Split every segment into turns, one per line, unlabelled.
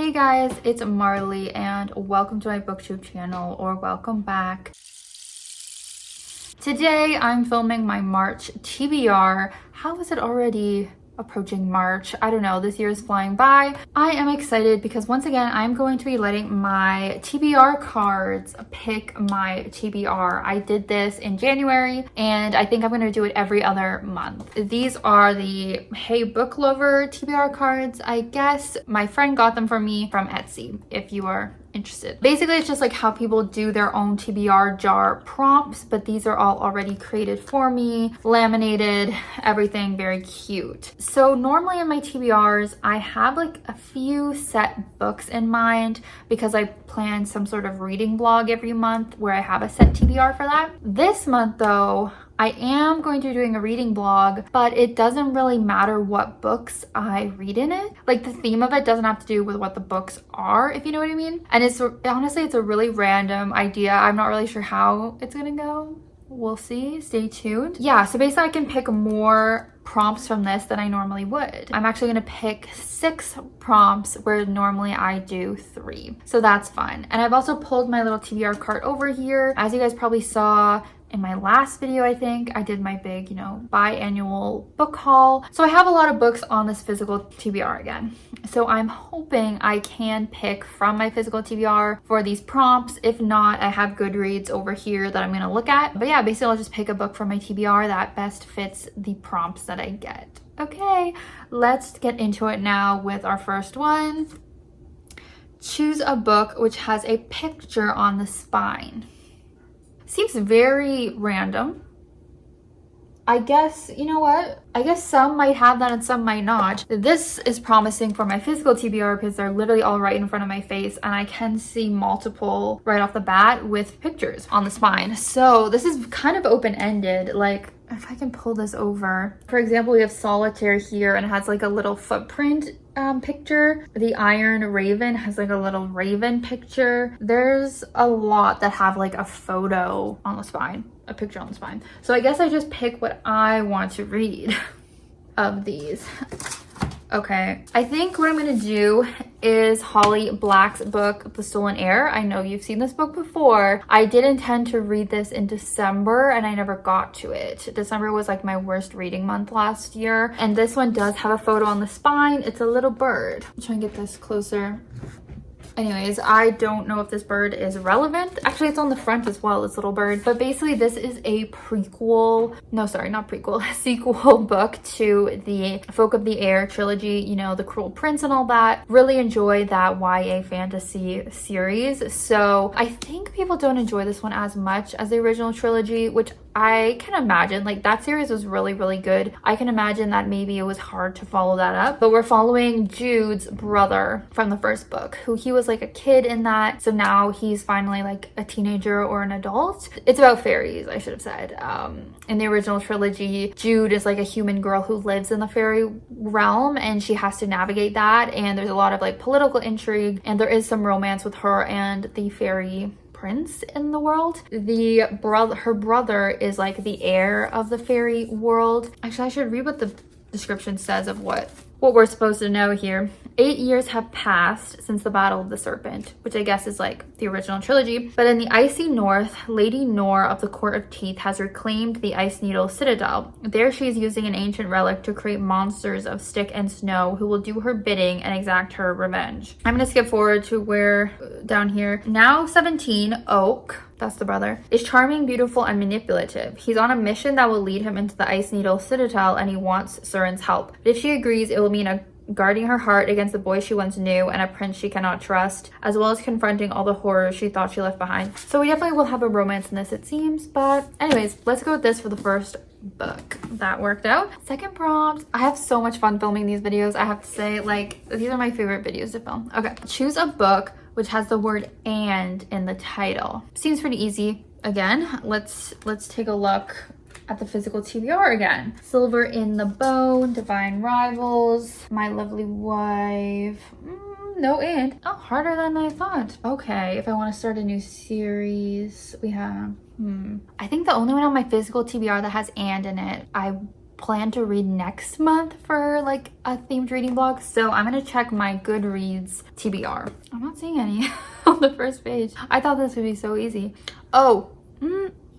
Hey guys, it's Marley and welcome to my booktube channel, or welcome back. Today I'm filming my March TBR. How is it already approaching March? I don't know, this year is flying by. I am excited because once again I'm going to be letting my TBR cards pick my TBR. I did this in January and I think I'm going to do it every other month. These are the Hey Book Lover TBR cards. I guess my friend got them for me from Etsy, if you are interested. Basically, it's just like how people do their own TBR jar prompts, but these are all already created for me, laminated, everything very cute. So normally in my TBRs, I have like a few set books in mind because I plan some sort of reading blog every month where I have a set TBR for that. This month though, I am going to be doing a reading blog, but it doesn't really matter what books I read in it. Like the theme of it doesn't have to do with what the books are, if you know what I mean. And it's honestly, it's a really random idea. I'm not really sure how it's gonna go. We'll see, stay tuned. Yeah, so basically I can pick more prompts from this than I normally would. I'm actually gonna pick 6 prompts where normally I do 3. So that's fun. And I've also pulled my little TBR cart over here. As you guys probably saw, in my last video, I think I did my big, biannual book haul. So I have a lot of books on this physical TBR again. So I'm hoping I can pick from my physical TBR for these prompts. If not, I have Goodreads over here that I'm gonna look at. But yeah, basically I'll just pick a book from my TBR that best fits the prompts that I get. Okay, let's get into it now with our first one. Choose a book which has a picture on the spine. Seems very random. I guess, you know what? I guess some might have that and some might not. This is promising for my physical TBR because they're literally all right in front of my face and I can see multiple right off the bat with pictures on the spine. So this is kind of open-ended. Like, if I can pull this over. For example, we have Solitaire here and it has like a little footprint picture. The Iron Raven has like a little raven picture. There's a lot that have like a photo on the spine, a picture on the spine. So I guess I just pick what I want to read of these. Okay, I think what I'm gonna do is Holly Black's book, The Stolen Heir. I know you've seen this book before. I did intend to read this in December and I never got to it. December was like my worst reading month last year. And this one does have a photo on the spine. It's a little bird. I'm trying to get this closer. Anyways, I don't know if this bird is relevant. Actually, it's on the front as well, this little bird. But basically, this is a prequel, no, sorry, not prequel, sequel book to the Folk of the Air trilogy, you know, The Cruel Prince and all that. Really enjoy that YA fantasy series. So I think people don't enjoy this one as much as the original trilogy, which I can imagine. Like, that series was really, really good. I can imagine that maybe it was hard to follow that up. But we're following Jude's brother from the first book, who he was like a kid in that. So now he's finally like a teenager or an adult. It's about fairies, I should have said. In the original trilogy, Jude is like a human girl who lives in the fairy realm and she has to navigate that. And there's a lot of like political intrigue and there is some romance with her and the fairy prince in the world. Her brother is like the heir of the fairy world. Actually, I should read what the description says of what we're supposed to know here. 8 years have passed since the Battle of the Serpent, which I guess is like the original trilogy. But in the icy north, Lady Nor of the Court of Teeth has reclaimed the Ice Needle Citadel. There she is using an ancient relic to create monsters of stick and snow who will do her bidding and exact her revenge. I'm gonna skip forward to where, down here. Now 17, Oak, that's the brother, is charming, beautiful, and manipulative. He's on a mission that will lead him into the Ice Needle Citadel and he wants Surin's help. But if she agrees, it will mean guarding her heart against the boy she once knew and a prince she cannot trust, as well as confronting all the horrors she thought she left behind. So we definitely will have a romance in this, it seems. But anyways, let's go with this for the first book. That worked out. Second prompt. I have so much fun filming these videos. I have to say, like, these are my favorite videos to film. Okay, choose a book which has the word "and" in the title. Seems pretty easy. Again, let's take a look at the physical TBR again. Silver in the Bone, Divine Rivals, My Lovely Wife. No and. Oh, harder than I thought. Okay, if I want to start a new series, we have I think the only one on my physical TBR that has "and" in it, I plan to read next month for like a themed reading vlog. So I'm gonna check my Goodreads TBR. I'm not seeing any on the first page. I thought this would be so easy. Oh,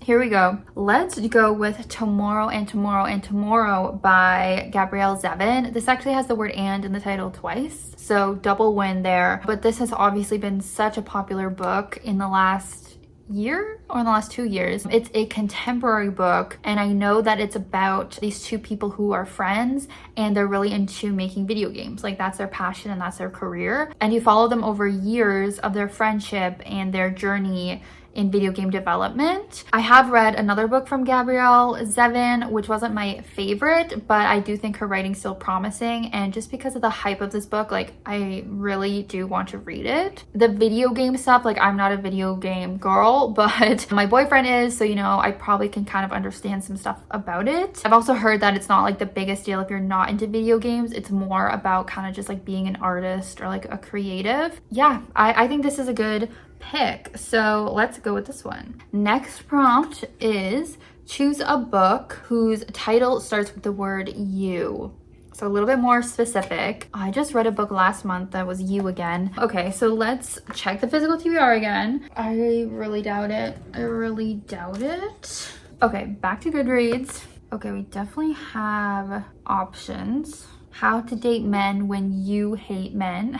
here we go. Let's go with Tomorrow and Tomorrow and Tomorrow by Gabrielle Zevin. This actually has the word "and" in the title twice, so double win there. But this has obviously been such a popular book in the last year or in the last 2 years. It's a contemporary book, and I know that it's about these two people who are friends and they're really into making video games. Like, that's their passion and that's their career. And you follow them over years of their friendship and their journey in video game development. I have read another book from Gabrielle Zevin, which wasn't my favorite, but I do think her writing's still promising. And just because of the hype of this book, like, I really do want to read it. The video game stuff, like, I'm not a video game girl, but my boyfriend is, so, you know, I probably can kind of understand some stuff about it. I've also heard that it's not like the biggest deal if you're not into video games. It's more about kind of just like being an artist or like a creative. Yeah, I think this is a good pick. So let's go with this one. Next prompt is choose a book whose title starts with the word you. So a little bit more specific. I just read a book last month that was You again. Okay, so let's check the physical TBR again. I really doubt it. Okay, back to Goodreads. Okay, we definitely have options. How to Date Men When You Hate Men.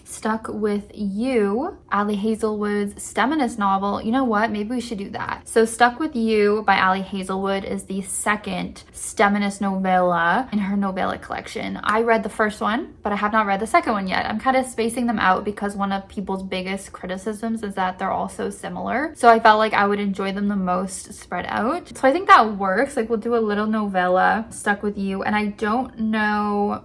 Stuck with You, Ali Hazelwood's STEMinist novel. You know what? Maybe we should do that. So Stuck with You by Ali Hazelwood is the second STEMinist novella in her novella collection. I read the first one, but I have not read the second one yet. I'm kind of spacing them out because one of people's biggest criticisms is that they're all so similar. So I felt like I would enjoy them the most spread out. So I think that works. Like, we'll do a little novella, Stuck with You, and I don't know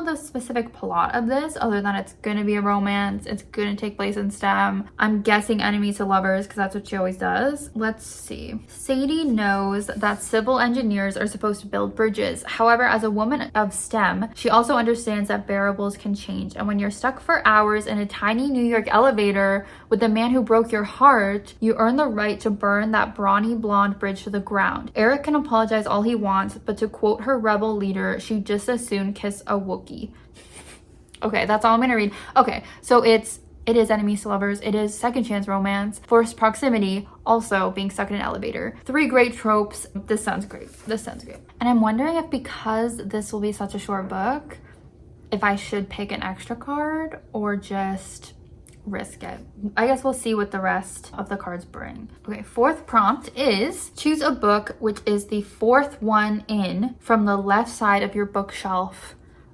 the specific plot of this other than it's gonna be a romance. It's gonna take place in STEM. I'm guessing enemies to lovers because that's what she always does. Let's see. Sadie knows that civil engineers are supposed to build bridges. However, as a woman of STEM, she also understands that variables can change. And when you're stuck for hours in a tiny New York elevator with the man who broke your heart, you earn the right to burn that brawny blonde bridge to the ground. Eric can apologize all he wants, but to quote her rebel leader, she'd just as soon kiss a Wookiee. Okay, that's all I'm gonna read. Okay, so it is enemies to lovers, it is second chance romance, forced proximity, also being stuck in an elevator. 3 great tropes. This sounds great. And I'm wondering if, because this will be such a short book, if I should pick an extra card or just risk it. I guess we'll see what the rest of the cards bring. Okay, 4th prompt is choose a book which is the 4th one in from the left side of your bookshelf.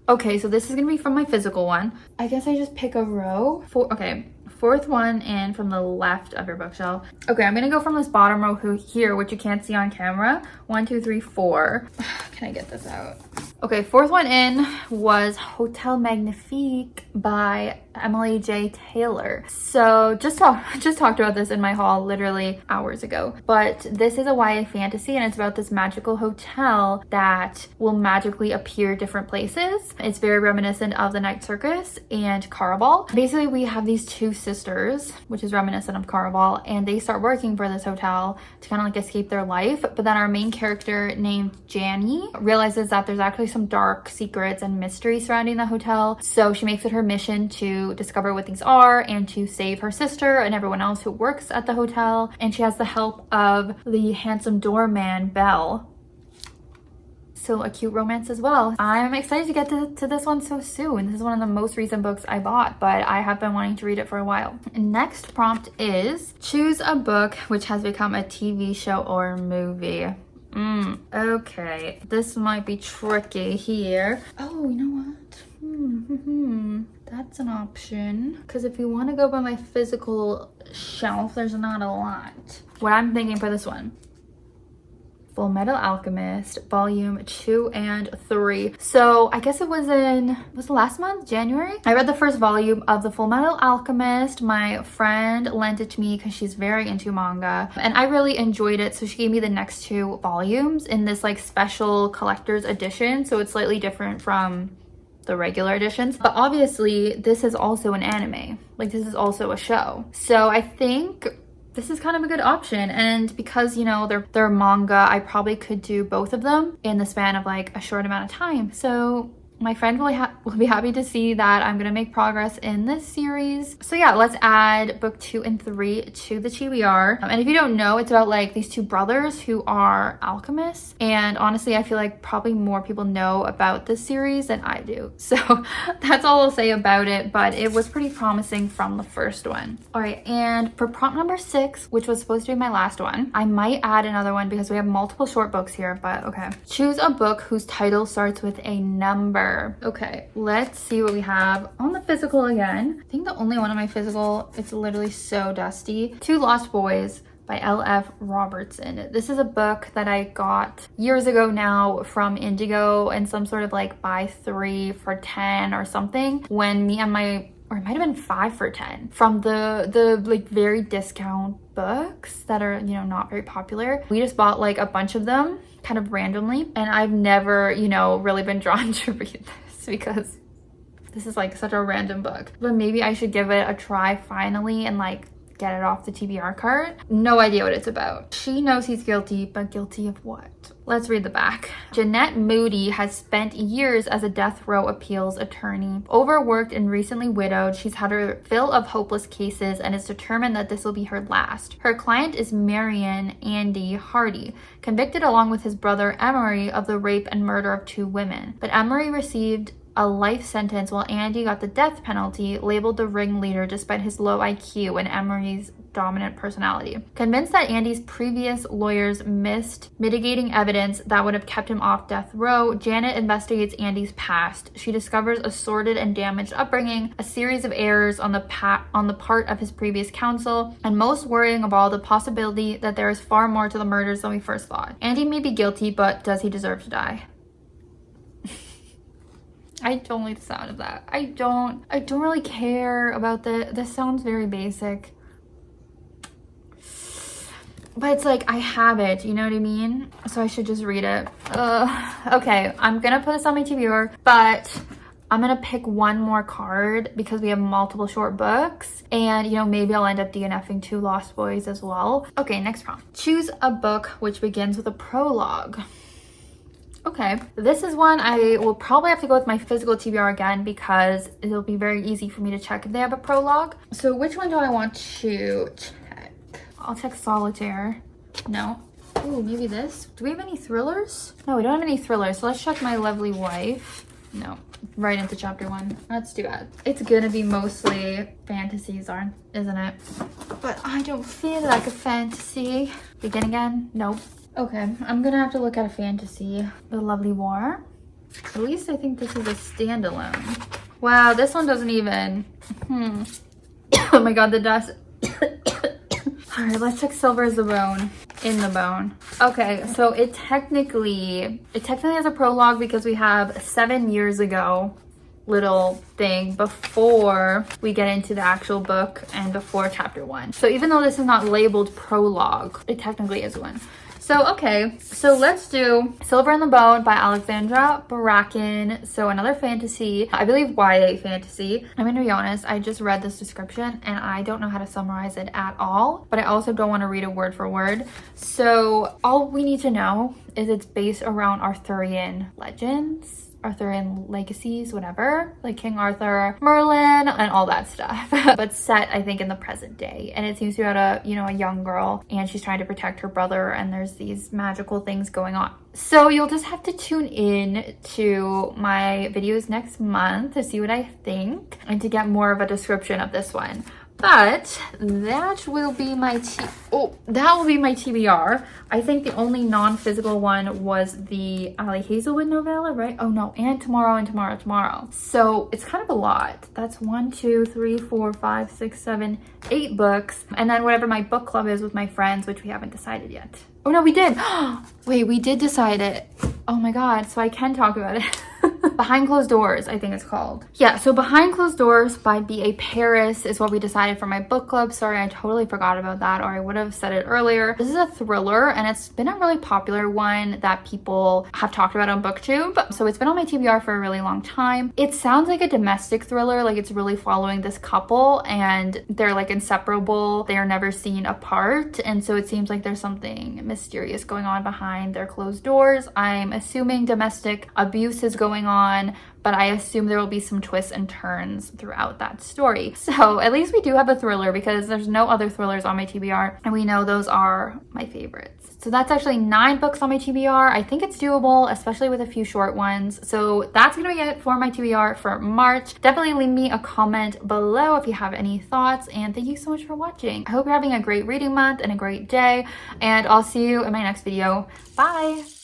Okay, so this is gonna be from my physical one. I guess I just pick a row. 4th one in from the left of your bookshelf. Okay, I'm gonna go from this bottom row here, which you can't see on camera. 1, 2, 3, 4. Can I get this out? Okay, 4th one in was Hotel Magnifique by Emily J. Taylor. So just talked about this in my haul literally hours ago. But this is a YA fantasy, and it's about this magical hotel that will magically appear different places. It's very reminiscent of the Night Circus and Caraval. Basically, we have these two sisters, which is reminiscent of Caraval, and they start working for this hotel to kind of like escape their life. But then our main character named Janny realizes that there's actually some dark secrets and mystery surrounding the hotel. So she makes it her mission to discover what these are and to save her sister and everyone else who works at the hotel. And she has the help of the handsome doorman, Belle. So a cute romance as well. I'm excited to get to this one so soon. This is one of the most recent books I bought, but I have been wanting to read it for a while. Next prompt is choose a book which has become a TV show or movie. Okay, this might be tricky here. Oh, you know what? That's an option. Because if you want to go by my physical shelf, there's not a lot. What I'm thinking for this one: Fullmetal Alchemist, volume 2 and 3. So I guess it was last month, January? I read the first volume of the Fullmetal Alchemist. My friend lent it to me because she's very into manga, and I really enjoyed it. So she gave me the next 2 volumes in this like special collector's edition. So it's slightly different from the regular editions. But obviously this is also an anime. Like, this is also a show. So I think this is kind of a good option. And because, you know, they're manga, I probably could do both of them in the span of like a short amount of time. So my friend will be happy to see that I'm gonna make progress in this series. So yeah, let's add book 2 and 3 to the TBR. And if you don't know, it's about like these two brothers who are alchemists. And honestly, I feel like probably more people know about this series than I do. So that's all I'll say about it, but it was pretty promising from the first one. All right, and for prompt number 6, which was supposed to be my last one, I might add another one because we have multiple short books here, but okay. Choose a book whose title starts with a number. Okay, let's see what we have on the physical again. I think the only one on my physical, it's literally so dusty. Two Lost Boys by L.F. Robertson. This is a book that I got years ago now from Indigo and some sort of like buy 3 for 10 or something when me and my, or it might have been 5 for 10 from the like very discount books that are, you know, not very popular. We just bought like a bunch of them kind of randomly, and I've never, you know, really been drawn to read this because this is like such a random book. But maybe I should give it a try finally and like get it off the TBR card. No idea what it's about. She knows he's guilty, but guilty of what? Let's read the back. Jeanette Moody has spent years as a death row appeals attorney. Overworked and recently widowed, she's had her fill of hopeless cases and is determined that this will be her last. Her client is Marion Andy Hardy, convicted along with his brother Emery of the rape and murder of 2 women. But Emery received a life sentence while Andy got the death penalty, labeled the ringleader despite his low IQ and Emery's dominant personality. Convinced that Andy's previous lawyers missed mitigating evidence that would have kept him off death row, Janet investigates Andy's past. She discovers a sordid and damaged upbringing, a series of errors on the part of his previous counsel, and most worrying of all, the possibility that there is far more to the murders than we first thought. Andy may be guilty, but does he deserve to die? I don't like the sound of that. I don't really care about this sounds very basic. But it's like, I have it, you know what I mean? So I should just read it. Okay, I'm gonna put this on my TBR, but I'm gonna pick one more card because we have multiple short books. And, you know, maybe I'll end up DNFing 2 Lost Boys as well. Okay, next prompt. Choose a book which begins with a prologue. Okay, this is one I will probably have to go with my physical TBR again because it'll be very easy for me to check if they have a prologue. So which one do I want to check? I'll check Solitaire. No. Ooh, maybe this. Do we have any thrillers? No, we don't have any thrillers. So let's check My Lovely Wife. No, right into chapter 1. That's too bad. It's gonna be mostly fantasies, isn't it? But I don't feel like a fantasy. Begin again? Nope. Okay, I'm gonna have to look at a fantasy. The Lovely War. At least I think this is a standalone. Wow, this one doesn't even... Oh my god, the dust. Alright, let's check Silver is the Bone. In the Bone. Okay, so it technically has a prologue because we have 7 years ago little thing before we get into the actual book and before chapter 1. So even though this is not labeled prologue, it technically is one. So, okay, so let's do Silver in the Bone by Alexandra Bracken. So another fantasy, I believe YA fantasy. I'm gonna be honest, I just read this description and I don't know how to summarize it at all, but I also don't want to read it word for word. So all we need to know is it's based around Arthurian legends, Arthurian legacies, whatever, like King Arthur, Merlin, and all that stuff. But set, I think, in the present day. And it seems to be about a young girl, and she's trying to protect her brother, and there's these magical things going on. So you'll just have to tune in to my videos next month to see what I think and to get more of a description of this one. But that will be my TBR. I think the only non-physical one was the Ali Hazelwood novella, right? Oh no, and Tomorrow. So it's kind of a lot. That's 1, 2, 3, 4, 5, 6, 7, 8 books. And then whatever my book club is with my friends, which we haven't decided yet. Oh no, we did. Wait, we did decide it. Oh my god, so I can talk about it. Behind Closed Doors, I think it's called. Yeah, so Behind Closed Doors by B.A. Paris is what we decided for my book club. Sorry, I totally forgot about that, or I would have said it earlier. This is a thriller, and it's been a really popular one that people have talked about on BookTube. So it's been on my TBR for a really long time. It sounds like a domestic thriller, like it's really following this couple and they're like inseparable. They are never seen apart. And so it seems like there's something mysterious going on behind their closed doors. I'm assuming domestic abuse is going on, but I assume there will be some twists and turns throughout that story. So at least we do have a thriller, because there's no other thrillers on my TBR, and we know those are my favorites. So that's actually 9 books on my TBR. I think it's doable, especially with a few short ones. So that's gonna be it for my TBR for March. Definitely leave me a comment below if you have any thoughts, and thank you so much for watching. I hope you're having a great reading month and a great day, and I'll see you in my next video. Bye!